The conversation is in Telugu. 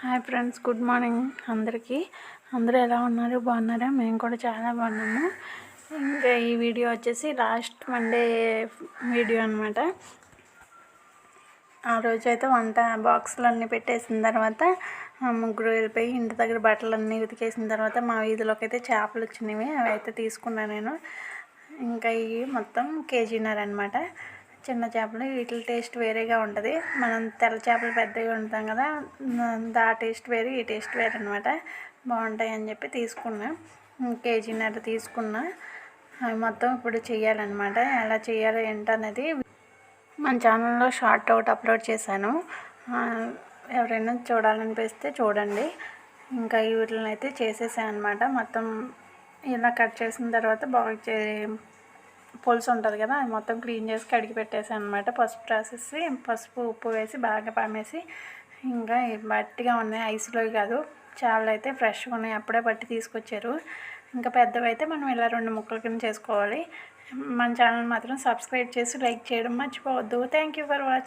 హాయ్ ఫ్రెండ్స్, గుడ్ మార్నింగ్ అందరికీ. అందరూ ఎలా ఉన్నారు? బాగున్నారా? మేము కూడా చాలా బాగున్నాము. ఇంకా ఈ వీడియో వచ్చేసి లాస్ట్ మండే వీడియో అనమాట. ఆ రోజైతే వంట బాక్సులు అన్నీ పెట్టేసిన తర్వాత ముగ్గురు వెళ్ళిపోయి ఇంటి దగ్గర బట్టలన్నీ ఉతికేసిన తర్వాత మా వీధిలోకి అయితే చేపలు వచ్చినవి. అవి అయితే తీసుకున్నాను నేను. ఇంకా ఇవి మొత్తం కేజీన్నర అనమాట. చిన్న చేపలు, వీటి టేస్ట్ వేరేగా ఉంటుంది. మనం తెల్ల చేపలు పెద్దగా ఉంటాం కదా, దా టేస్ట్ వేరు, ఈ టేస్ట్ వేరు అనమాట. బాగుంటాయి అని చెప్పి తీసుకున్నా. కేజీన్నర తీసుకున్నా. అవి మొత్తం ఇప్పుడు చేయాలన్నమాట. ఎలా చేయాలో ఏంటనేది మన ఛానల్లో షార్ట్ అవుట్ అప్లోడ్ చేశాను. ఎవరైనా చూడాలనిపిస్తే చూడండి. ఇంకా వీటిని అయితే చేసేసాను అనమాట. మొత్తం ఇలా కట్ చేసిన తర్వాత బాగా పులుసు ఉంటుంది కదా, అది మొత్తం క్లీన్ చేసి కడిగి పెట్టేసాను అనమాట. పసుపు రాసేసి పసుపు ఉప్పు వేసి బాగా పామేసి, ఇంకా బట్టిగా ఉన్నాయి, ఐస్లో కాదు. చాలా అయితే ఫ్రెష్గా ఉన్నాయి, అప్పుడే బట్టి తీసుకొచ్చారు. ఇంకా పెద్దవి అయితే మనం ఇలా 2 ముక్కల కింద చేసుకోవాలి. మన ఛానల్ మాత్రం సబ్స్క్రైబ్ చేసి లైక్ చేయడం మర్చిపోవద్దు. Thank you for watching.